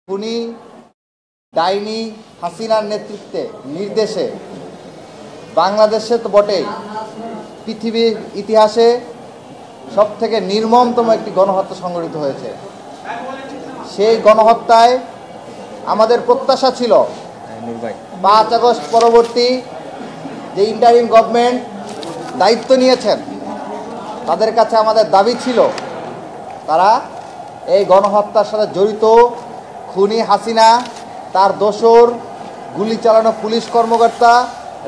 খুনি ডাইনি হাসিনার নেতৃত্বে নির্দেশে বাংলাদেশে তো বটেই, পৃথিবীর ইতিহাসে সবথেকে নির্মমতম একটি গণহত্যা সংঘটিত হয়েছে। সেই গণহত্যায় আমাদের প্রত্যাশা ছিল 5 আগস্ট পরবর্তী যে ইন্টারিম গভর্নমেন্ট দায়িত্ব নিয়েছেন তাদের কাছে আমাদের দাবি ছিল তারা এই গণহত্যার সাথে জড়িত খুনি হাসিনা, তার দোসর, গুলি চালানো পুলিশ কর্মকর্তা,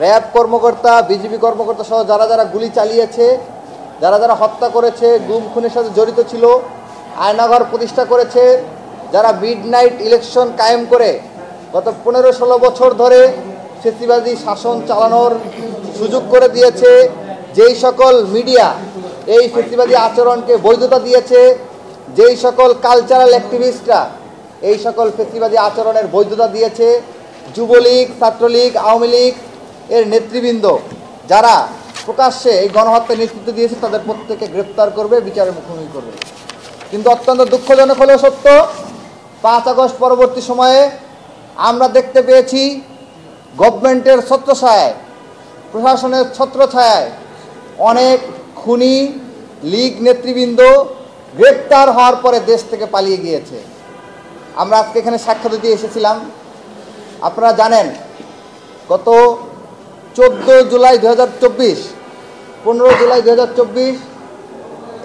র্যাব কর্মকর্তা, বিজিবি কর্মকর্তা সহ যারা যারা গুলি চালিয়েছে, যারা যারা হত্যা করেছে, গুম খুনের সাথে জড়িত ছিল, আয়নাঘর প্রতিষ্ঠা করেছে, যারা মিডনাইট ইলেকশন কায়েম করে গত 15-16 বছর ধরে ফ্যাসিবাদী শাসন চালানোর সুযোগ করে দিয়েছে, যেই সকল মিডিয়া এই ফ্যাসিবাদী আচরণকে বৈধতা দিয়েছে, যেই সকল কালচারাল অ্যাক্টিভিস্টরা এই সকল ফ্যাসিবাদী আচরণের বৈধতা দিয়েছে, যুবলীগ, ছাত্রলীগ, আওয়ামী লীগ এর নেতৃবৃন্দ যারা প্রকাশ্যে এই গণহত্যার নেতৃত্ব দিয়েছে তাদের প্রত্যেককে গ্রেপ্তার করবে, বিচারের মুখোমুখি করবে। কিন্তু অত্যন্ত দুঃখজনক হলেও সত্য, 5 আগস্ট পরবর্তী সময়ে আমরা দেখতে পেয়েছি গভর্নমেন্টের ছত্রছায়ায়, প্রশাসনের ছত্রছায়ায় অনেক খুনি লীগ নেতৃবৃন্দ গ্রেপ্তার হওয়ার পরে দেশ থেকে পালিয়ে গিয়েছে। আমরা আজকে এখানে সাক্ষ্য দিতে এসেছিলাম। আপনারা জানেন গত 14 জুলাই 2024, 15 জুলাই 2024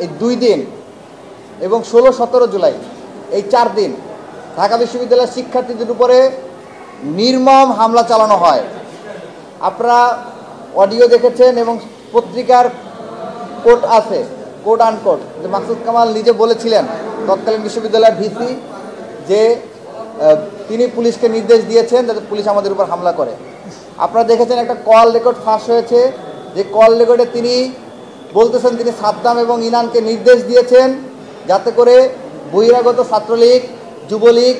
এই 2 দিন এবং 16-17 জুলাই এই 4 দিন ঢাকা বিশ্ববিদ্যালয়ের শিক্ষার্থীদের উপরে নির্মম হামলা চালানো হয়। আপনারা অডিও দেখেছেন এবং পত্রিকার কোট আছে, কোট আনকোট, যে মাকসুদ কামাল নিজে বলেছিলেন তৎকালীন বিশ্ববিদ্যালয়ের ভিসি যে তিনি পুলিশকে নির্দেশ দিয়েছেন যাতে পুলিশ আমাদের উপর হামলা করে। আপনারা দেখেছেন একটা কল রেকর্ড ফাঁস হয়েছে, যে কল রেকর্ডে তিনি বলতেছেন তিনি সাদ্দাম এবং ইনানকে নির্দেশ দিয়েছেন যাতে করে বহিরাগত ছাত্রলীগ, যুবলীগ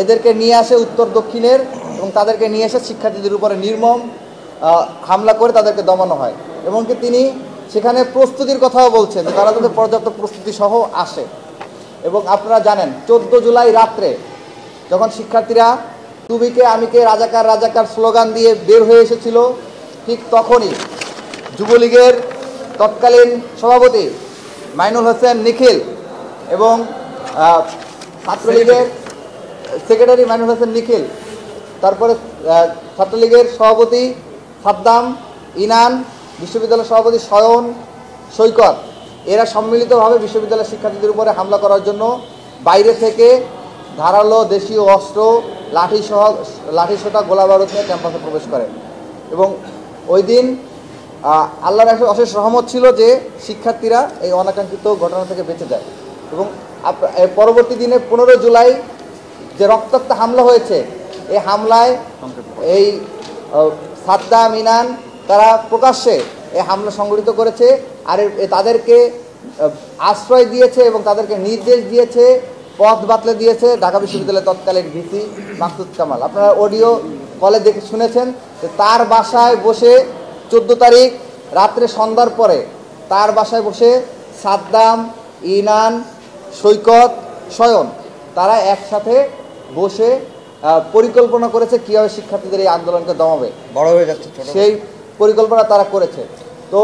এদেরকে নিয়ে আসে উত্তর দক্ষিণের এবং তাদেরকে নিয়ে এসে শিক্ষার্থীদের উপরে নির্মম হামলা করে তাদেরকে দমানো হয়। এবং কি তিনি সেখানে প্রস্তুতির কথাও বলছেন যে তারা তাদের পর্যাপ্ত প্রস্তুতি সহ আসে। এবং আপনারা জানেন 14 জুলাই রাত্রে যখন শিক্ষার্থীরা তুমিকে আমিকে রাজাকার রাজাকার স্লোগান দিয়ে বের হয়ে এসেছিল, ঠিক তখনই যুবলীগের তৎকালীন সভাপতি মাইনুল হোসেন নিখিল এবং ছাত্রলীগের সেক্রেটারি মাইনুল হোসেন নিখিল, তারপরে ছাত্রলীগের সভাপতি সাদ্দাম, ইনান, বিশ্ববিদ্যালয়ের সভাপতি স্বয়ন, সৈকত, এরা সম্মিলিতভাবে বিশ্ববিদ্যালয়ের শিক্ষার্থীদের উপরে হামলা করার জন্য বাইরে থেকে ধারালো দেশীয় অস্ত্র, লাঠিসোঁটা, গোলা বারুদ নিয়ে ক্যাম্পাসে প্রবেশ করে। এবং ওই দিন আল্লাহর একটা অশেষ রহমত ছিল যে শিক্ষার্থীরা এই অনাকাঙ্ক্ষিত ঘটনা থেকে বেঁচে যায়। এবং পরবর্তী দিনে 15 জুলাই যে রক্তাক্ত হামলা হয়েছে, এই হামলায় এই সাদ্দাম, ইনান তারা প্রকাশ্যে এই হামলা সংগঠিত করেছে আর তাদেরকে আশ্রয় দিয়েছে এবং তাদেরকে নির্দেশ দিয়েছে, পথ বাতলে দিয়েছে ঢাকা বিশ্ববিদ্যালয়ের তৎকালীন ভিসি মাকসুদ কামাল। আপনারা অডিও কলে দেখে শুনেছেন যে তার বাসায় বসে 14 তারিখ রাত্রে সন্ধ্যার পরে তার বাসায় বসে সাদ্দাম, ইনান, সৈকত, স্বয়ন তারা একসাথে বসে পরিকল্পনা করেছে কীভাবে শিক্ষার্থীদের এই আন্দোলনকে দমাবে, বড় হয়ে যাচ্ছে সেই পরিকল্পনা তারা করেছে। তো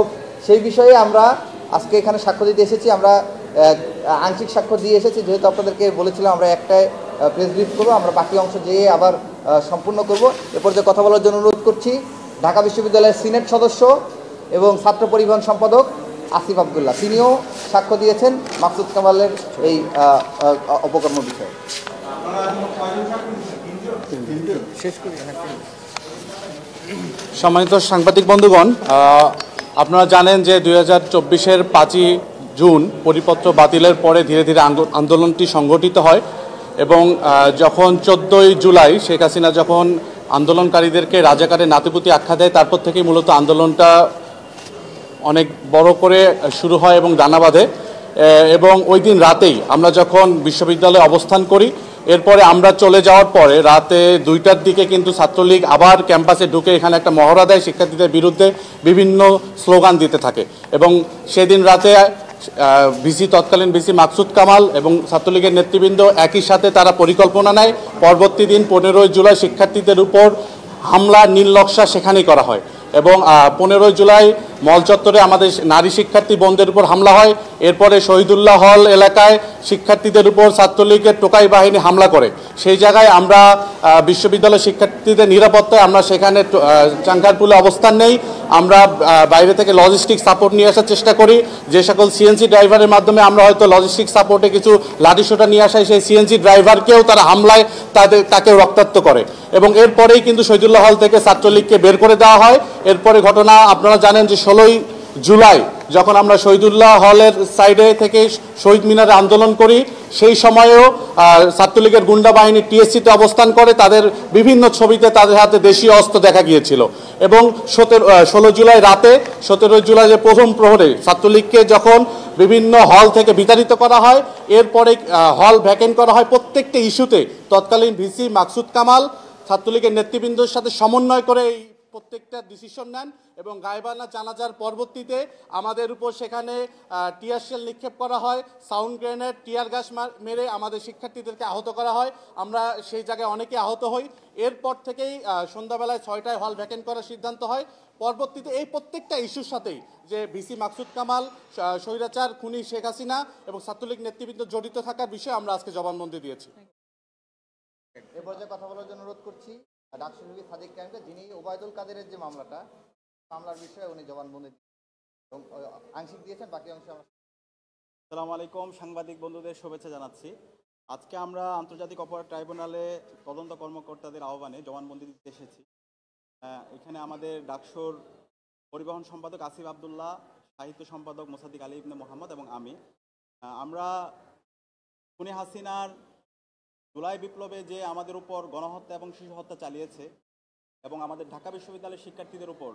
সেই বিষয়ে আমরা আজকে এখানে সাক্ষ্য দিতে এসেছি। আমরা আংশিক সাক্ষ্য দিয়ে এসেছি, যেহেতু আপনাদেরকে বলেছিলাম আমরা একটা প্রেস ব্রিফ করবো, আমরা বাকি অংশ যেয়ে আবার সম্পূর্ণ করব। এরপর যে কথা বলার জন্য অনুরোধ করছি ঢাকা বিশ্ববিদ্যালয়ের সিনেট সদস্য এবং ছাত্র পরিবহন সম্পাদক আসিফ আবদুল্লাহ, তিনিও সাক্ষ্য দিয়েছেন মাকসুদ কামালের এই অপকর্ম বিষয়ে। সম্মানিত সাংবাদিক বন্ধুগণ, আপনারা জানেন যে 2024-এর 5ই জুন পরিপত্র বাতিলের পরে ধীরে ধীরে আন্দোলনটি সংগঠিত হয় এবং যখন 14ই জুলাই শেখ হাসিনা যখন আন্দোলনকারীদেরকে রাজাকারের নাতিপুতি আখ্যা দেয়, তারপর থেকেই মূলত আন্দোলনটা অনেক বড় করে শুরু হয় এবং দানা বাঁধে। এবং ওই দিন রাতেই আমরা যখন বিশ্ববিদ্যালয়ে অবস্থান করি, এরপরে আমরা চলে যাওয়ার পরে রাতে 2টার দিকে কিন্তু ছাত্রলীগ আবার ক্যাম্পাসে ঢুকে এখানে একটা মহড়া দেয়, শিক্ষার্থীদের বিরুদ্ধে বিভিন্ন স্লোগান দিতে থাকে। এবং সেদিন রাতে ভিসি তৎকালীন ভিসি মাকসুদ কামাল এবং ছাত্রলীগের নেতৃবৃন্দ একই সাথে তারা পরিকল্পনা নেয়। পরবর্তী দিন 15ই জুলাই শিক্ষার্থীদের উপর হামলা নীল নকশা সেখানেই করা হয় এবং 15ই জুলাই মল চত্বরে আমাদের নারী শিক্ষার্থী বোনদের উপর হামলা হয়। এরপরে শহীদুল্লাহ হল এলাকায় শিক্ষার্থীদের উপর ছাত্রলীগের টোকাই বাহিনী হামলা করে। সেই জায়গায় আমরা বিশ্ববিদ্যালয় শিক্ষার্থীদের নিরাপত্তায় আমরা সেখানে চাঙ্কারপুলে অবস্থান নেই। আমরা বাইরে থেকে লজিস্টিক সাপোর্ট নিয়ে আসার চেষ্টা করি। যে সকল সিএনজি ড্রাইভারের মাধ্যমে আমরা হয়তো লজিস্টিক সাপোর্টে কিছু লাঠিসোঁটা নিয়ে আসাই, সেই সিএনজি ড্রাইভারকেও তারা হামলায় তাকে রক্তাক্ত করে এবং এরপরেই কিন্তু শহীদুল্লাহ হল থেকে ছাত্রলীগকে বের করে দেওয়া হয়। এরপরে ঘটনা আপনারা জানেন যে 16ই জুলাই যখন আমরা শহীদুল্লাহ হলের সাইডে থেকে শহীদ মিনারে আন্দোলন করি, সেই সময়েও ছাত্রলীগের গুন্ডা বাহিনী টিএসসিতে অবস্থান করে। তাদের বিভিন্ন ছবিতে তাদের হাতে দেশীয় অস্ত্র দেখা গিয়েছিল এবং 16 জুলাই রাতে 17 জুলাই যে প্রথম প্রহরে ছাত্রলীগকে যখন বিভিন্ন হল থেকে বিতাড়িত করা হয়, এরপরে হল ভ্যাকেন্ট করা হয়। প্রত্যেকটা ইস্যুতে তৎকালীন ভিসি মাকসুদ কামাল ছাত্রলীগের নেতৃবৃন্দের সাথে সমন্বয় করে এই প্রত্যেকটা ডিসিশন নেন এবং গায়েবানা জানাজার পরবর্তীতে আমাদের উপর সেখানে টিয়ার শেল নিক্ষেপ করা হয়, সাউন্ড গ্রেনেড, টিয়ার গ্যাস মেরে আমাদের শিক্ষার্থীদেরকে আহত করা হয়। আমরা সেই জায়গায় অনেকে আহত হই। এরপর থেকেই সন্ধ্যাবেলায় 6টায় হল ভ্যাকেন্ট করার সিদ্ধান্ত হয়। পরবর্তীতে এই প্রত্যেকটা ইস্যুর সাথেই যে ভিসি মাকসুদ কামাল, স্বৈরাচার খুনি শেখ হাসিনা এবং ছাত্রলীগ নেতৃবৃন্দ জড়িত থাকার বিষয়ে আমরা আজকে জবানবন্দি দিয়েছি। এ পর্যায়ে কথা বলার জন্য অনুরোধ করছি ডাকসু বিবি সাদিক কায়েমকে, যিনি ওবায়দুল কাদেরের যে মামলার বিষয়ে উনি জবানবন্দি এবং আংশিক দিয়েছেন, বাকি অংশ আমরা। আসসালামু আলাইকুম, সাংবাদিক বন্ধুদের শুভেচ্ছা জানাচ্ছি। আজকে আমরা আন্তর্জাতিক অপরাধ ট্রাইব্যুনালে তদন্ত কর্মকর্তাদের আহ্বানে জবানবন্দি দিতে এসেছি। এখানে আমাদের ডাকসুর পরিবহন সম্পাদক আসিফ আবদুল্লাহ, সাহিত্য সম্পাদক মোসাদ্দিক আলী ইবনে মোহাম্মদ এবং আমি। আমরা খুনি হাসিনার জুলাই বিপ্লবে যে আমাদের উপর গণহত্যা এবং শিশু হত্যা চালিয়েছে এবং আমাদের ঢাকা বিশ্ববিদ্যালয়ের শিক্ষার্থীদের উপর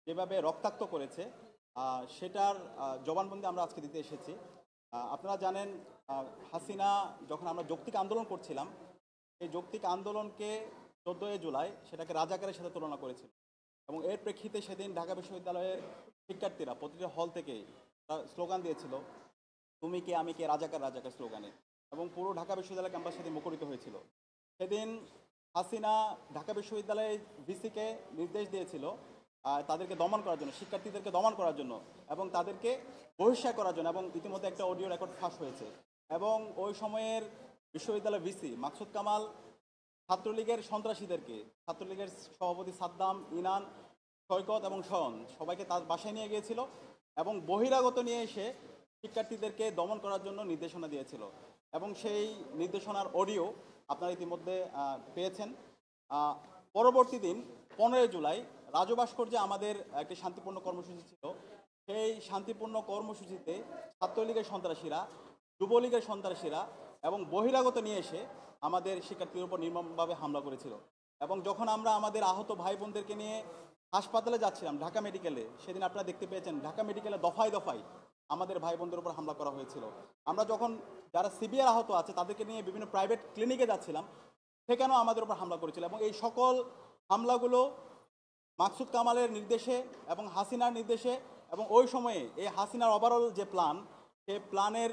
যেভাবে রক্তাক্ত করেছে, সেটার জবানবন্দি আমরা আজকে দিতে এসেছি। আপনারা জানেন, হাসিনা যখন আমরা যৌক্তিক আন্দোলন করছিলাম, এই যৌক্তিক আন্দোলনকে 14ই জুলাই সেটাকে রাজাকারের সাথে তুলনা করেছিল এবং এর প্রেক্ষিতে সেদিন ঢাকা বিশ্ববিদ্যালয়ের শিক্ষার্থীরা প্রতিটা হল থেকে স্লোগান দিয়েছিল, তুমি কে আমি কে, রাজাকার রাজাকার স্লোগানে, এবং পুরো ঢাকা বিশ্ববিদ্যালয় ক্যাম্পাস সেদিন মুখরিত হয়েছিল। সেদিন হাসিনা ঢাকা বিশ্ববিদ্যালয়ের ভিসিকে নির্দেশ দিয়েছিল তাদেরকে দমন করার জন্য, শিক্ষার্থীদেরকে দমন করার জন্য এবং তাদেরকে বহিষ্কার করার জন্য, এবং ইতিমধ্যে একটা অডিও রেকর্ড ফাঁস হয়েছে। এবং ওই সময়ের বিশ্ববিদ্যালয় ভিসি মাকসুদ কামাল ছাত্রলীগের সন্ত্রাসীদেরকে, ছাত্রলীগের সভাপতি সাদ্দাম, ইনান, সৈকত এবং শয়ন সবাইকে তার বাসায় নিয়ে গিয়েছিল এবং বহিরাগত নিয়ে এসে শিক্ষার্থীদেরকে দমন করার জন্য নির্দেশনা দিয়েছিল এবং সেই নির্দেশনার অডিও আপনারা ইতিমধ্যে পেয়েছেন। পরবর্তী দিন 15ই জুলাই রাজু ভাস্কর্যে আমাদের একটি শান্তিপূর্ণ কর্মসূচি ছিল। সেই শান্তিপূর্ণ কর্মসূচিতে ছাত্রলীগের সন্ত্রাসীরা, যুবলীগের সন্ত্রাসীরা এবং বহিরাগত নিয়ে এসে আমাদের শিক্ষার্থীদের উপর নির্মমভাবে হামলা করেছিল। এবং যখন আমরা আমাদের আহত ভাই বোনদেরকে নিয়ে হাসপাতালে যাচ্ছিলাম ঢাকা মেডিকেলে, সেদিন আপনারা দেখতে পেয়েছেন ঢাকা মেডিকেলে দফায় দফায় আমাদের ভাই বোনদের উপর হামলা করা হয়েছিল। আমরা যখন যারা সিভিয়ার আহত আছে তাদেরকে নিয়ে বিভিন্ন প্রাইভেট ক্লিনিকে যাচ্ছিলাম, সেখানেও আমাদের উপর হামলা করেছিল। এবং এই সকল হামলাগুলো মাকসুদ কামালের নির্দেশে এবং হাসিনার নির্দেশে, এবং ওই সময়ে এই হাসিনার ওভারঅল যে প্ল্যান, সেই প্ল্যানের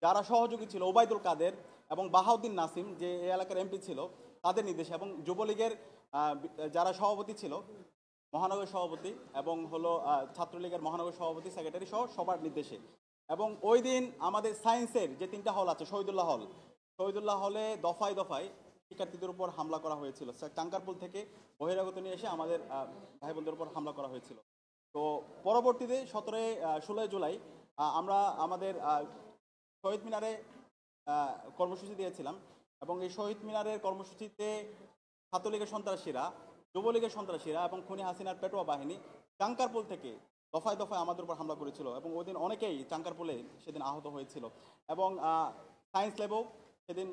যারা সহযোগী ছিল ওবায়দুল কাদের এবং বাহাউদ্দিন নাসিম, যে এই এলাকার এমপি ছিল, তাদের নির্দেশে, এবং যুবলীগের যারা সভাপতি ছিল, মহানগর সভাপতি এবং ছাত্রলীগের মহানগর সভাপতি, সেক্রেটারি সহ সবার নির্দেশে। এবং ওই দিন আমাদের সায়েন্সের যে 3টা হল আছে, শহীদুল্লাহ হলে দফায় দফায় শিক্ষার্থীদের উপর হামলা করা হয়েছিল। চাঙ্কারপুল থেকে বহিরাগত নিয়ে এসে আমাদের ভাই বোনদের উপর হামলা করা হয়েছিল। তো পরবর্তীতে 16 জুলাই আমরা আমাদের শহীদ মিনারে কর্মসূচি দিয়েছিলাম এবং এই শহীদ মিনারের কর্মসূচিতে ছাত্রলীগের সন্ত্রাসীরা, যুবলীগের সন্ত্রাসীরা এবং খুনি হাসিনার পেটোয়া বাহিনী চাঙ্কারপুল থেকে দফায় দফায় আমাদের উপর হামলা করেছিল এবং ওই দিন অনেকেই চাঙ্কারপুলে সেদিন আহত হয়েছিল। এবং সায়েন্স ল্যাবও সেদিন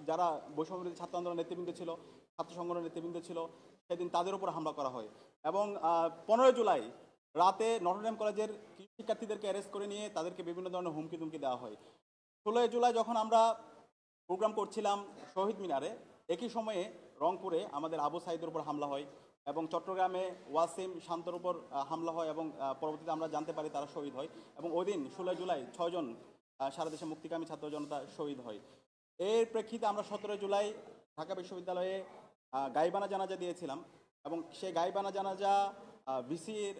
যারা বৈষম্যবিরোধী ছাত্র আন্দোলনের নেতৃবৃন্দ ছিল, ছাত্র সংগঠনের নেতৃবৃন্দ ছিল, সেদিন তাদের উপর হামলা করা হয়। এবং 15 জুলাই রাতে নটরডেম কলেজের শিক্ষার্থীদেরকে অ্যারেস্ট করে নিয়ে তাদেরকে বিভিন্ন ধরনের হুমকি দুমকি দেওয়া হয়। 16 জুলাই যখন আমরা প্রোগ্রাম করছিলাম শহীদ মিনারে, একই সময়ে রংপুরে আমাদের আবু সাইদের উপর হামলা হয়, এবং চট্টগ্রামে ওয়াসিম শান্তর উপর হামলা হয় এবং পরবর্তীতে আমরা জানতে পারি তারা শহীদ হয় এবং ওই দিন 16 জুলাই 6 জন সারা দেশে মুক্তিকামী ছাত্র জনতা শহীদ হয়। এর প্রেক্ষিতে আমরা 17 জুলাই ঢাকা বিশ্ববিদ্যালয়ে গাইবানা জানাজা দিয়েছিলাম এবং সেই গাইবানা জানাজা বিসির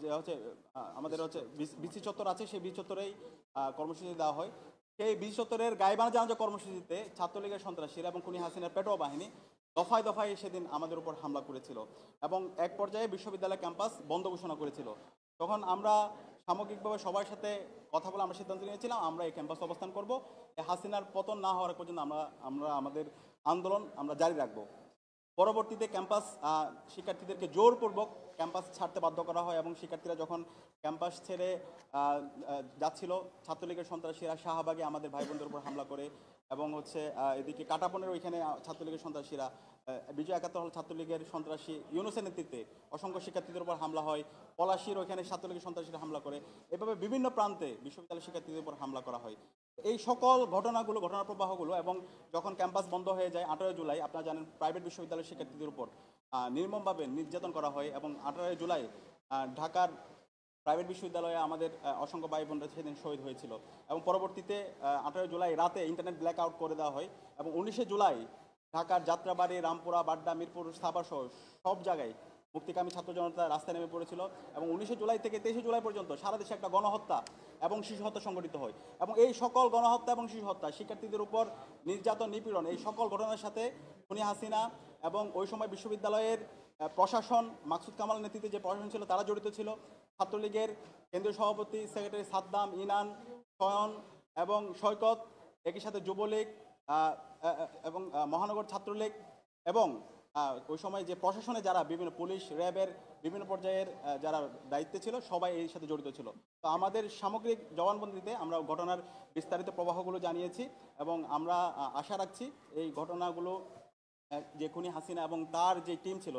যে হচ্ছে আমাদের হচ্ছে বিসি চত্বর আছে, সেই বিসি চত্বরেই কর্মসূচি দেওয়া হয়। সেই বিসি চত্বরের গাইবানা জানাজা কর্মসূচিতে ছাত্রলীগের সন্ত্রাসীরা এবং খুনি হাসিনার পেটোয়া বাহিনী দফায় দফায় সেদিন আমাদের উপর হামলা করেছিল এবং এক পর্যায়ে বিশ্ববিদ্যালয় ক্যাম্পাস বন্ধ ঘোষণা করেছিল। তখন আমরা সামগ্রিকভাবে সবার সাথে কথা বলে আমরা সিদ্ধান্ত নিয়েছিলাম আমরা এই ক্যাম্পাসে অবস্থান করব, হাসিনার পতন না হওয়ার পর্যন্ত আমরা আমাদের আন্দোলন আমরা জারি রাখব। পরবর্তীতে ক্যাম্পাস শিক্ষার্থীদেরকে জোরপূর্বক ক্যাম্পাস ছাড়তে বাধ্য করা হয় এবং শিক্ষার্থীরা যখন ক্যাম্পাস ছেড়ে যাচ্ছিল, ছাত্রলীগের সন্ত্রাসীরা শাহবাগে আমাদের ভাই বোনদের উপর হামলা করে এবং হচ্ছে এদিকে কাটাপনের ওইখানে ছাত্রলীগের সন্ত্রাসীরা বিজয় 71 হল ছাত্রলীগের সন্ত্রাসী ইউনুসের নেতৃত্বে অসংখ্য শিক্ষার্থীদের উপর হামলা হয়। পলাশীর ওইখানে ছাত্রলীগের সন্ত্রাসীরা হামলা করে। এভাবে বিভিন্ন প্রান্তে বিশ্ববিদ্যালয় শিক্ষার্থীদের উপর হামলা করা হয়। এই সকল ঘটনার প্রবাহগুলো এবং যখন ক্যাম্পাস বন্ধ হয়ে যায় 18 জুলাই, আপনারা জানেন প্রাইভেট বিশ্ববিদ্যালয়ের শিক্ষার্থীদের উপর নির্মমভাবে নির্যাতন করা হয় এবং 18 জুলাই ঢাকার প্রাইভেট বিশ্ববিদ্যালয়ে আমাদের অসংখ্য ভাই বোনরা সেদিন শহীদ হয়েছিল এবং পরবর্তীতে 18 জুলাই রাতে ইন্টারনেট ব্ল্যাক আউট করে দেওয়া হয় এবং 19 জুলাই ঢাকার যাত্রাবাড়ি, রামপুরা, বাড্ডা, মিরপুর, সাভার সহ সব জায়গায় মুক্তিকামী ছাত্র জনতা রাস্তায় নেমে পড়েছিল এবং 19 জুলাই থেকে 23 জুলাই পর্যন্ত সারা দেশে একটা গণহত্যা এবং শিশু হত্যা সংঘটিত হয় এবং এই সকল গণহত্যা এবং শিশু হত্যা, শিক্ষার্থীদের উপর নির্যাতন, নিপীড়ন, এই সকল ঘটনার সাথে খুনি হাসিনা এবং ওই সময় বিশ্ববিদ্যালয়ের প্রশাসন, মাকসুদ কামাল নেতৃত্বে যে প্রশাসন ছিল তারা জড়িত ছিল। ছাত্রলীগের কেন্দ্রীয় সভাপতি, সেক্রেটারি সাদ্দাম, ইনান, শয়ন এবং সৈকত, একই সাথে যুবলীগ এবং মহানগর ছাত্রলীগ এবং ওই সময় যে প্রশাসনে যারা বিভিন্ন পুলিশ, র্যাবের বিভিন্ন পর্যায়ের যারা দায়িত্বে ছিল সবাই এই সাথে জড়িত ছিল। তো আমাদের সামগ্রিক জবানবন্দিতে আমরা ঘটনার বিস্তারিত প্রবাহগুলো জানিয়েছি এবং আমরা আশা রাখছি এই ঘটনাগুলো যে খুনি হাসিনা এবং তার যে টিম ছিল,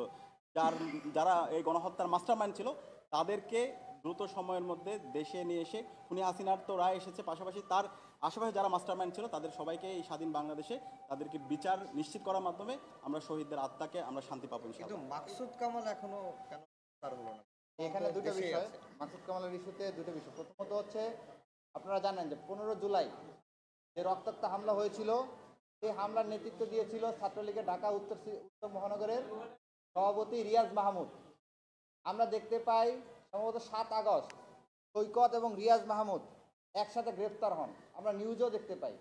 যারা এই গণহত্যার মাস্টারমাইন্ড ছিল, তাদেরকে দ্রুত সময়ের মধ্যে দেশে নিয়ে এসে, খুনি হাসিনার তো রায় এসেছে, পাশাপাশি তার আশেপাশে যারা মাস্টারমাইন্ড ছিল তাদের সবাইকে এই স্বাধীন বাংলাদেশে তাদেরকে বিচার নিশ্চিত করার মাধ্যমে আমরা শহীদদের আত্মাকে আমরা শান্তি পাবো কিন্তু ইনশাআল্লাহ। মাকসুদ কামাল এখনো কেন তার হলো না? এখানে দুটো দেশেই বিষয়, আছে। মাকসুদ কামালের ইস্যুতে দুটো বিষয়। প্রথমত হচ্ছে আপনারা জানেন যে 15 জুলাই যে রক্তাক্ত হামলা হয়েছিল, সেই হামলার নেতৃত্ব দিয়েছিল ছাত্রলীগের ঢাকা উত্তর মহানগরের সভাপতি রিয়াজ মাহমুদ। আমরা দেখতে পাই সম্ভবত 7 আগস্ট সৈকত এবং রিয়াজ মাহমুদ একসাথে গ্রেফতার হন, আমরা নিউজেও দেখতে পাই।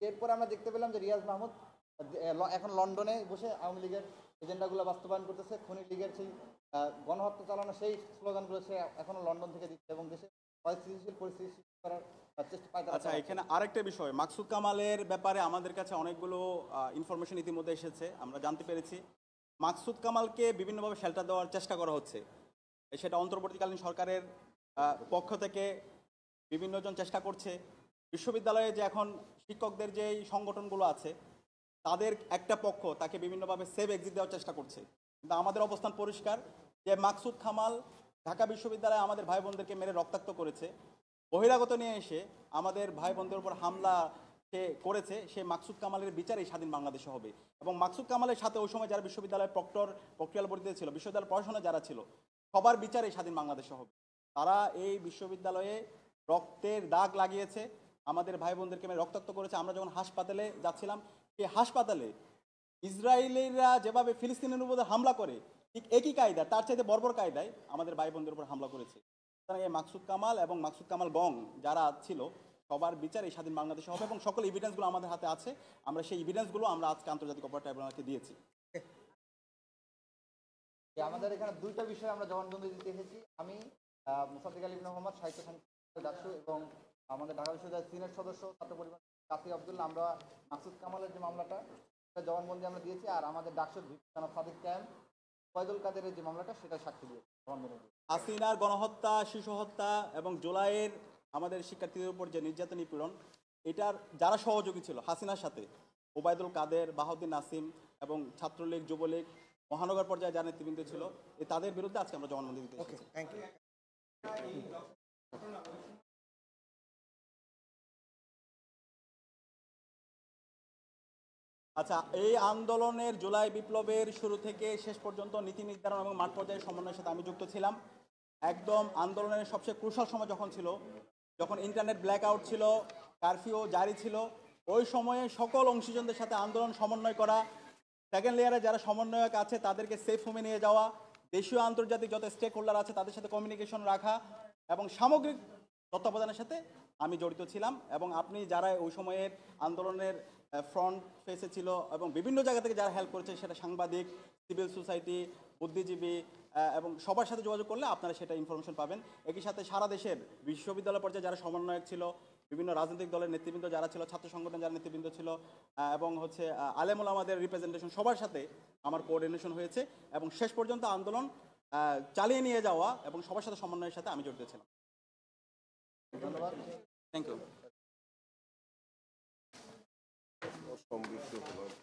এরপরে আমরা দেখতে পেলাম যে রিয়াজ মাহমুদ এখন লন্ডনে বসে আওয়ামী লীগের এজেন্ডাগুলো বাস্তবায়ন করতেছে। খুনি লীগের সেই গণহত্যা চালানো সেই স্লোগানগুলো সে এখনও লন্ডন থেকে দিচ্ছে এবং দেশে স্থিতিশীল পরিস্থিতি সৃষ্টি করার চেষ্টা পায়। আচ্ছা, এখানে আরেকটা বিষয়, মাকসুদ কামালের ব্যাপারে আমাদের কাছে অনেকগুলো ইনফরমেশন ইতিমধ্যে এসেছে, আমরা জানতে পেরেছি মাকসুদ কামালকে বিভিন্নভাবে শেল্টার দেওয়ার চেষ্টা করা হচ্ছে। সেটা অন্তর্বর্তীকালীন সরকারের পক্ষ থেকে বিভিন্নজন চেষ্টা করছে। বিশ্ববিদ্যালয়ে যে এখন শিক্ষকদের যে সংগঠনগুলো আছে তাদের একটা পক্ষ তাকে বিভিন্নভাবে সেভ এক্সিট দেওয়ার চেষ্টা করছে। কিন্তু আমাদের অবস্থান পরিষ্কার যে মাকসুদ কামাল ঢাকা বিশ্ববিদ্যালয়ে আমাদের ভাই বোনদেরকে মেরে রক্তাক্ত করেছে, বহিরাগত নিয়ে এসে আমাদের ভাই বোনদের উপর হামলা সে করেছে, সে মাকসুদ কামালের বিচার এই স্বাধীন বাংলাদেশে হবে। এবং মাকসুদ কামালের সাথে ওই সময় যারা বিশ্ববিদ্যালয়ের প্রক্রিয়ালবর্তীতে ছিল, বিশ্ববিদ্যালয় প্রশাসনে যারা ছিল, সবার বিচার এই স্বাধীন বাংলাদেশে হবে। তারা এই বিশ্ববিদ্যালয়ে রক্তের দাগ লাগিয়েছে, আমাদের ভাই বোনদেরকে মেরে রক্তাক্ত করেছে। আমরা যখন হাসপাতালে যাচ্ছিলাম, সেই হাসপাতালে ইসরায়েলিরা যেভাবে ফিলিস্তিনের উপর হামলা করে ঠিক একই কায়দা, তার চাইতে বর্বর কায়দায় আমাদের ভাই বোনদের উপর হামলা করেছে। সুতরাং এই মাকসুদ কামাল এবং মাকসুদ কামাল গং যারা ছিল সবার বিচার এই স্বাধীন বাংলাদেশে হবে এবং সকল এভিডেন্সগুলো আমাদের হাতে আছে। আমরা সেই এভিডেন্সগুলো আমরা আজকে আন্তর্জাতিক অপরাধ ট্রাইব্যুনালকে দিয়েছি। আমাদের এখানে দুইটা বিষয় আমরা জবানবন্দি দিতে এসেছি। আমি মুসাদ্দিক আলী ইবনে মোহাম্মদ, সাহিত্য সংসদ ডাকসু এবং আমাদের ঢাকা বিশ্ববিদ্যালয়ের সিনিয়র সদস্য ছাত্র পরিবার কাফি আব্দুল্লাহ, আমরা মাকসুদ কামালের যে মামলাটা জবানবন্দি আমরা দিয়েছি, আর আমাদের ডাকসুর সাদিক ক্যাম্প ফয়দুল কাদেরের যে মামলাটা সেটা সাক্ষী দিয়েছি জবানবন্দি। হাসিনার গণহত্যা, শিশু হত্যা এবং জুলাইয়ের আমাদের শিক্ষার্থীদের উপর যে নির্যাতন, নিপীড়ন, এটার যারা সহযোগী ছিল হাসিনার সাথে, ওবায়দুল কাদের, বাহাউদ্দিন নাসিম এবং ছাত্রলীগ, যুবলীগ, মহানগর পর্যায়ে যারা নেতৃবৃন্দ ছিল, তাদের বিরুদ্ধে আজকে আমরা জবানবন্দি দিতে এসেছি। Thank you. আচ্ছা, এই আন্দোলনের জুলাই বিপ্লবের শুরু থেকে শেষ পর্যন্ত নীতি নির্ধারণ এবং মাঠ পর্যায়ে সমন্বয়ের সাথে আমি যুক্ত ছিলাম। একদম আন্দোলনের সবচেয়ে ক্রুশাল সময় যখন ছিল, যখন ইন্টারনেট ব্ল্যাক আউট ছিল, কারফিউ জারি ছিল, ওই সময়ে সকল অংশীজনদের সাথে আন্দোলন সমন্বয় করা, সেকেন্ড লেয়ারে যারা সমন্বয়ক আছে তাদেরকে সেফ হোমে নিয়ে যাওয়া, দেশীয় আন্তর্জাতিক যত স্টেক হোল্ডার আছে তাদের সাথে কমিউনিকেশন রাখা এবং সামগ্রিক তত্ত্বাবধানের সাথে আমি জড়িত ছিলাম। এবং আপনি যারা ওই সময়ের আন্দোলনের ফ্রন্ট ফেসে ছিল এবং বিভিন্ন জায়গা থেকে যারা হেল্প করেছে, সেটা সাংবাদিক, সিভিল সোসাইটি, বুদ্ধিজীবী এবং সবার সাথে যোগাযোগ করলে আপনারা সেটা ইনফরমেশন পাবেন। একই সাথে সারা দেশের বিশ্ববিদ্যালয় পর্যায়ে যারা সমন্বয়ক ছিল, বিভিন্ন রাজনৈতিক দলের নেতৃবৃন্দ যারা ছিল, ছাত্র সংগঠন যারা নেতৃবৃন্দ ছিল এবং হচ্ছে আলেমুল আমাদের রিপ্রেজেন্টেশন, সবার সাথে আমার কোঅর্ডিনেশন হয়েছে এবং শেষ পর্যন্ত আন্দোলন চালিয়ে নিয়ে যাওয়া এবং সবার সাথে সমন্বয়ের সাথে আমি জড়িত ছিলাম। ধন্যবাদ। Thank you. সমৃদ্ধ হলো।